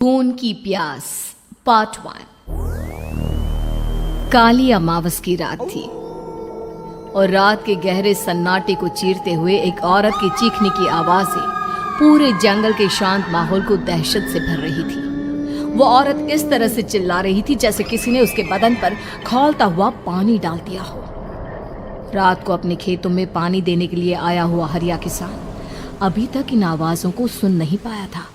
खून की प्यास पार्ट 1। काली अमावस की रात थी और रात के गहरे सन्नाटे को चीरते हुए एक औरत के चीखने की आवाजें पूरे जंगल के शांत माहौल को दहशत से भर रही थी। वो औरत इस तरह से चिल्ला रही थी जैसे किसी ने उसके बदन पर खौलता हुआ पानी डाल दिया हो। रात को अपने खेतों में पानी देने के लिए आया हुआ हरिया किसान अभी तक इन आवाजों को सुन नहीं पाया था,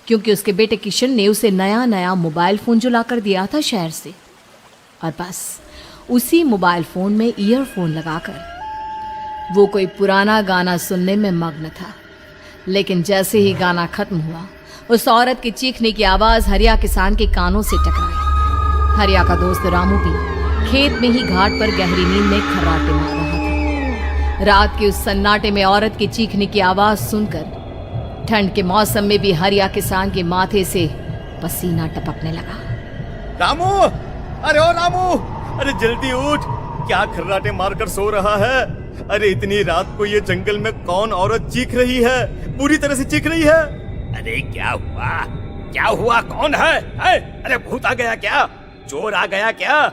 क्योंकि उसके बेटे किशन ने उसे नया नया मोबाइल फोन जो लाकर दिया था शहर से, और बस उसी मोबाइल फोन में ईयरफोन लगाकर वो कोई पुराना गाना सुनने में मग्न था। लेकिन जैसे ही गाना खत्म हुआ, उस औरत की चीखने की आवाज हरिया किसान के कानों से टकराई। हरिया का दोस्त रामू भी खेत में ही घाट पर गहरी नींद में खर्राटे मार रहा था। रात के उस सन्नाटे में औरत की चीखने की आवाज सुनकर ठंड के मौसम में भी हरिया किसान के माथे से पसीना टपकने लगा। रामू, अरे ओ रामू, अरे जल्दी उठ, क्या खर्राटे मारकर सो रहा है? अरे इतनी रात को ये जंगल में कौन औरत चीख रही है? पूरी तरह से चीख रही है। अरे क्या हुआ? क्या हुआ? कौन है? अरे भूत आ गया क्या? चोर आ गया क्या?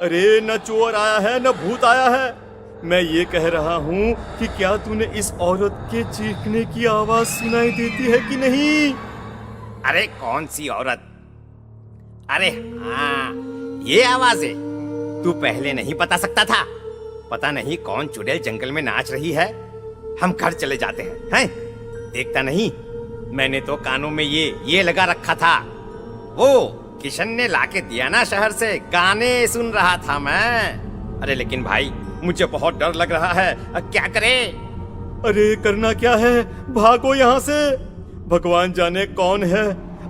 अरे न चोर आया है न भूत आया है। मैं ये कह रहा हूँ कि क्या तूने इस औरत के चीखने की आवाज सुनाई देती है कि नहीं? अरे कौन सी औरत? अरे हाँ, ये आवाजें तू पहले नहीं बता सकता था? पता नहीं कौन चुड़ैल जंगल में नाच रही है। हम घर चले जाते हैं। देखता नहीं, मैंने तो कानों में ये लगा रखा था। वो किशन ने लाके दिया ना शहर से, गाने सुन रहा था मैं। अरे लेकिन भाई, मुझे बहुत डर लग रहा है। क्या करे? अरे करना क्या है? भागो यहाँ से। भगवान जाने कौन है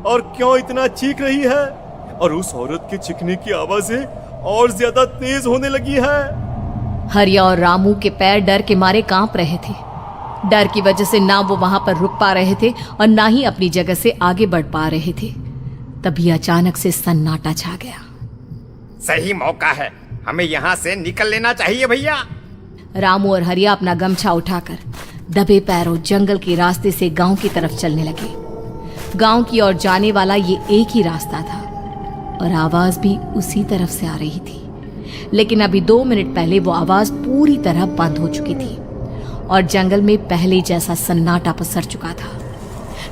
और क्यों इतना चीख रही है। और उस औरत के चीखने की आवाजें और ज्यादा तेज होने लगी है। हरिया और रामू के पैर डर के मारे कांप रहे थे। डर की वजह से ना वो वहां पर रुक पा रहे थे और ना ही अपनी जगह से आगे बढ़ पा रहे थे। तभी अचानक से सन्नाटा छा गया। सही मौका है, हमें यहाँ से निकल लेना चाहिए भैया। रामू और हरिया अपना गमछा उठाकर दबे पैरों जंगल के रास्ते से गांव की तरफ चलने लगे। गांव की ओर जाने वाला ये एक ही रास्ता था और आवाज भी उसी तरफ से आ रही थी। लेकिन अभी 2 मिनट पहले वो आवाज पूरी तरह बंद हो चुकी थी और जंगल में पहले जैसा सन्नाटा पसर चुका था।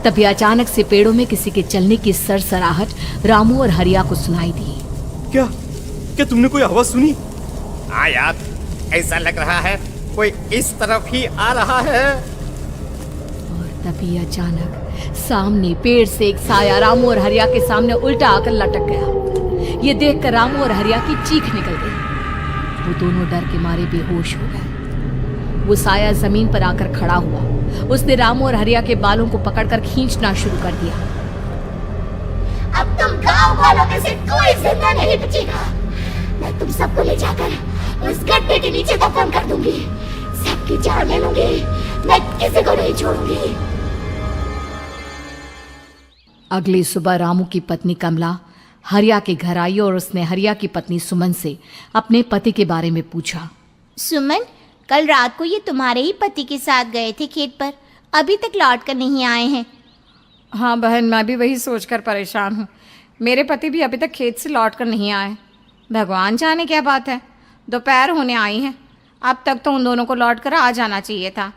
तभी अचानक से पेड़ों में किसी के चलने की सरसराहट रामू और हरिया को सुनाई दी। क्या तुमने कोई आवाज सुनी? हाँ यार, ऐसा लग रहा है कोई इस तरफ ही आ रहा है। और तभी अचानक सामने पेड़ से एक साया रामू और हरिया के सामने उल्टा आकर लटक गया। ये देखकर रामू और हरिया की चीख निकल गई। वो दोनों डर के मारे बेहोश हो गए। वो साया जमीन पर आकर खड़ा हुआ। उसने रामू और हरिया के बालों को पकड़कर खींचना शुरू कर दिया। अब तुम गांव वालों में से कोई जिंदा नहीं बचेगा। मैं तुम सबको ले जाकर उस गड्ढे के नीचे दफन कर दूंगी। सबकी जान ले लूंगी। मैं किसी को नहीं छोड़ूंगी। अगली सुबह रामू की पत्नी कमला हरिया के घर आई और उसने हरिया की पत्नी सुमन से अपने पति के बारे में पूछा। सुमन, कल रात को ये तुम्हारे ही पति के साथ गए थे खेत पर, अभी तक लौट कर नहीं आए हैं। हाँ बहन, मैं भी वही सोचकर परेशान हूँ। मेरे पति भी अभी तक खेत से लौट कर नहीं आए। भगवान जाने क्या बात है, दोपहर होने आई है। अब तक तो उन दोनों को लौट कर आ जाना चाहिए था।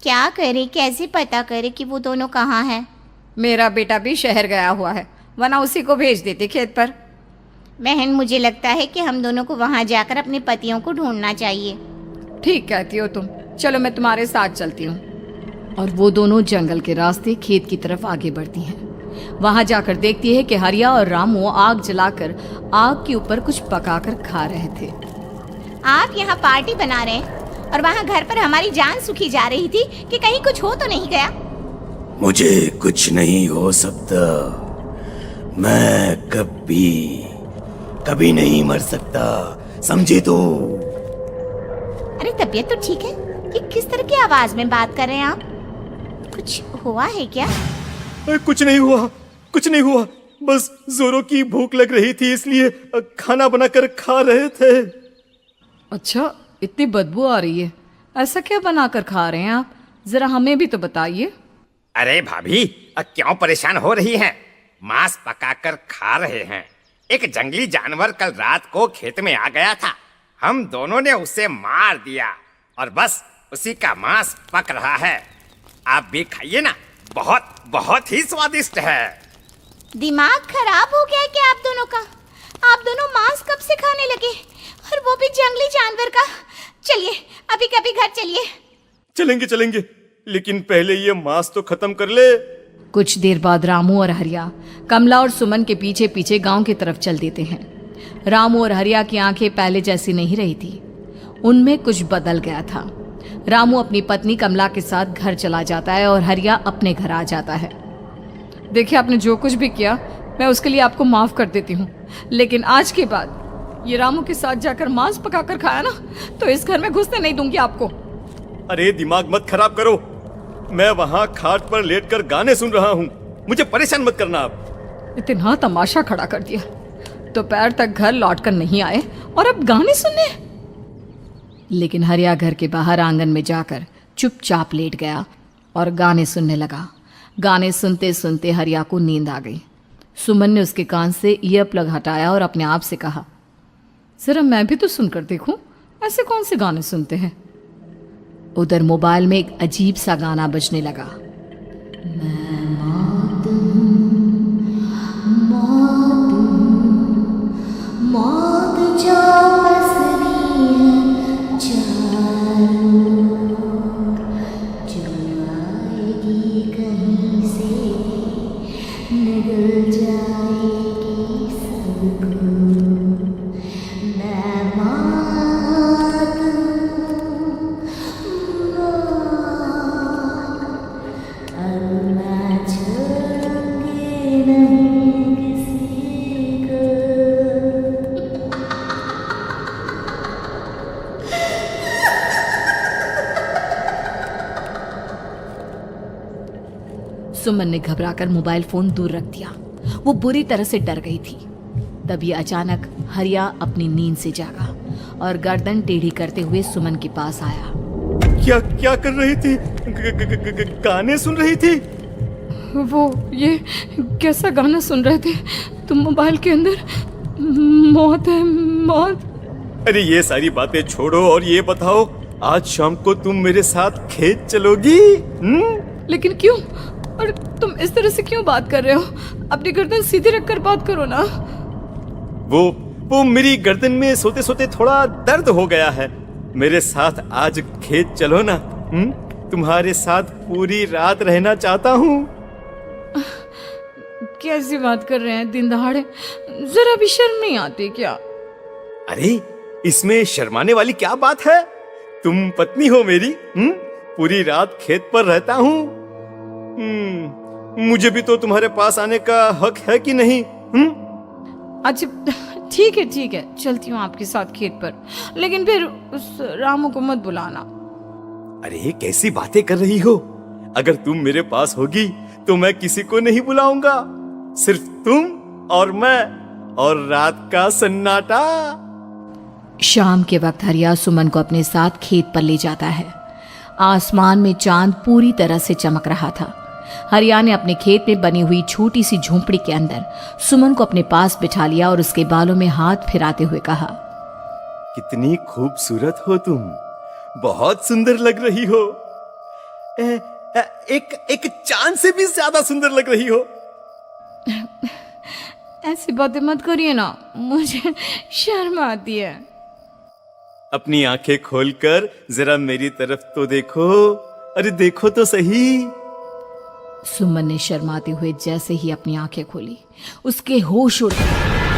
क्या करे, कैसे पता करे कि वो दोनों कहाँ हैं? मेरा बेटा भी शहर गया हुआ है, वरना उसी को भेज देते खेत पर। बहन, मुझे लगता है कि हम दोनों को वहाँ जाकर अपने पतियों को ढूंढना चाहिए। ठीक कहती हो तुम, चलो मैं तुम्हारे साथ चलती हूँ। और वो दोनों जंगल के रास्ते खेत की तरफ आगे बढ़ती हैं। वहां जाकर देखती है कि हरिया और रामू आग जलाकर आग के ऊपर कुछ पकाकर खा रहे थे। आप यहाँ पार्टी बना रहे हैं और वहाँ घर पर हमारी जान सुखी जा रही थी कि कहीं कुछ हो तो नहीं गया? मुझे कुछ नहीं हो सकता। मैं कभी नहीं मर सकता, समझे तो? अरे तबीयत तो ठीक है। ये किस तरह की आवाज में बात कर रहे हैं आप? कुछ हुआ है क्या? कुछ नहीं हुआ। बस जोरों की भूख लग रही थी, इसलिए खाना बनाकर खा रहे थे। अच्छा, इतनी बदबू आ रही है, ऐसा क्या बनाकर खा रहे हैं आप? जरा हमें भी तो बताइए। अरे भाभी, क्यों परेशान हो रही हैं? मांस पकाकर खा रहे हैं। एक जंगली जानवर कल रात को खेत में आ गया था। हम दोनों ने उसे मार दिया और बस उसी का मांस पक रहा है। आप भी खाइए ना, बहुत बहुत ही स्वादिष्ट है। दिमाग खराब हो गया है क्या आप दोनों का? आप दोनों मांस कब से खाने लगे, और वो भी जंगली जानवर का? चलिए अभी कभी घर चलिए। चलेंगे चलेंगे, लेकिन पहले ये मांस तो खत्म कर ले। कुछ देर बाद रामू और हरिया कमला और सुमन के पीछे पीछे गांव की तरफ चल देते हैं। रामू और हरिया की आंखें पहले जैसी नहीं रही थी, उनमें कुछ बदल गया था। रामू अपनी पत्नी कमला के साथ घर चला जाता है और हरिया अपने घर आ जाता है। देखिए, आपने जो कुछ भी किया मैं उसके लिए आपको माफ कर देती हूँ, लेकिन आज के बाद ये रामू के साथ जाकर मांस पकाकर खाया ना, तो इस घर में घुसने नहीं दूंगी आपको। अरे दिमाग मत खराब करो, मैं वहां खाट पर लेटकर गाने सुन रहा हूँ, मुझे परेशान मत करना आप। इतना तमाशा खड़ा कर दिया, दोपहर तक घर लौटकर नहीं आए और अब गाने सुनने। लेकिन हरिया घर के बाहर आंगन में जाकर चुपचाप लेट गया और गाने सुनने लगा। गाने सुनते सुनते हरिया को नींद आ गई। सुमन ने उसके कान से ईयर प्लग हटाया और अपने आप से कहा, जरा मैं भी तो सुनकर देखूं, ऐसे कौन से गाने सुनते हैं। उधर मोबाइल में एक अजीब सा गाना बजने लगा। मौत जो पसरी है चारों, जो आएगी कहीं से निगल जाएगी सबको। मैं मौत अब मैं छोड़ूंगी नहीं किसी को। सुमन ने घबराकर मोबाइल फोन दूर रख दिया। वो बुरी तरह से डर गई थी। तभी अचानक हरिया अपनी नींद से जागा और गर्दन टेढ़ी करते हुए सुमन के पास आया। क्या क्या कर रही थी? गाने सुन रही थी? वो ये कैसा गाना सुन रहे थे तुम मोबाइल के अंदर? मौत है, मौत। अरे ये सारी बातें छोड़ो और ये बताओ, आज शाम को तुम मेरे साथ खेत चलोगी? लेकिन क्यों? और तुम इस तरह से क्यों बात कर रहे हो? अपनी गर्दन सीधी रखकर बात करो ना। वो मेरी गर्दन में सोते सोते थोड़ा दर्द हो गया है। मेरे साथ आज खेत चलो ना। तुम्हारे साथ पूरी रात रहना चाहता हूँ। कैसी बात कर रहे हैं दिन दहाड़े? जरा भी शर्म नहीं आती क्या? अरे इसमें शर्माने वाली क्या बात है? तुम पत्नी हो मेरी। पूरी रात खेत पर रहता हूँ। मुझे भी तो तुम्हारे पास आने का हक है कि नहीं? अच्छा ठीक है, चलती हूँ आपके साथ खेत पर, लेकिन फिर उस रामू को मत बुलाना। अरे कैसी बातें कर रही हो? अगर तुम मेरे पास होगी तो मैं किसी को नहीं बुलाऊंगा, सिर्फ तुम और मैं और रात का सन्नाटा। शाम के वक्त हरिया सुमन को अपने साथ खेत पर ले जाता है। आसमान में चांद पूरी तरह से चमक रहा था। हरिया ने अपने खेत में बनी हुई छोटी सी झोंपड़ी के अंदर सुमन को अपने पास बिठा लिया और उसके बालों में हाथ फिराते हुए कहा, कितनी खूबसूरत हो तुम, बहुत सुंदर लग रही हो। एक चांद से भी ज्यादा सुंदर लग रही हो। ऐसी बातें मत करिए ना, मुझे शर्म आती है। अपनी आंखें खोलकर जरा मेरी तरफ तो देखो। अरे देखो तो सही। सुमन ने शर्माते हुए जैसे ही अपनी आंखें खोली, उसके होश उड़ गए।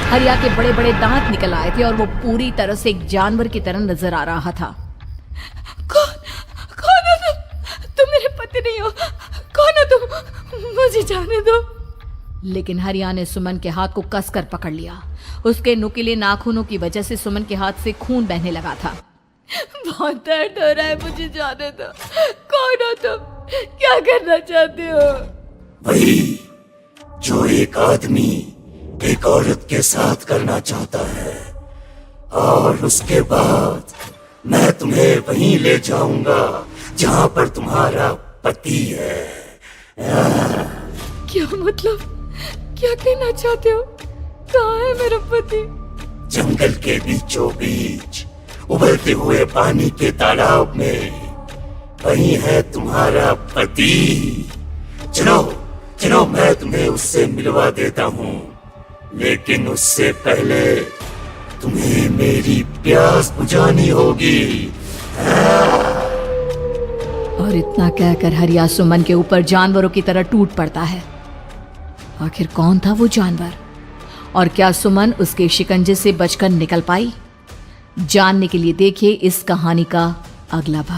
हरिया के बड़े बड़े दांत निकल आए थे और वो पूरी तरह से एक जानवर की तरह नजर आ रहा था। कौन हो तुम मेरे पति नहीं हो। कौन हो तुम? मुझे जाने दो। लेकिन हरिया ने सुमन के हाथ को कसकर पकड़ लिया। उसके नुकीले नाखूनों की वजह से सुमन के हाथ से खून बहने लगा था। बहुत दर्द हो रहा है, मुझे जाने दो। कौन हो तुम? क्या करना चाहते हो? वही जो एक आदमी एक औरत के साथ करना चाहता है, और उसके बाद मैं तुम्हें वहीं ले जाऊंगा जहां पर तुम्हारा पति है। क्या मतलब? क्या कहना चाहते हो? कहाँ है मेरा पति? जंगल के बीचों बीच उबलते हुए पानी के तालाब में वहीं है तुम्हारा पति। चलो चलो, मैं तुम्हें उससे मिलवा देता हूँ, लेकिन उससे पहले तुम्हें मेरी प्यास बुझानी होगी। और इतना कहकर हरिया सुमन के ऊपर जानवरों की तरह टूट पड़ता है। आखिर कौन था वो जानवर, और क्या सुमन उसके शिकंजे से बचकर निकल पाई? जानने के लिए देखिए इस कहानी का अगला भाग।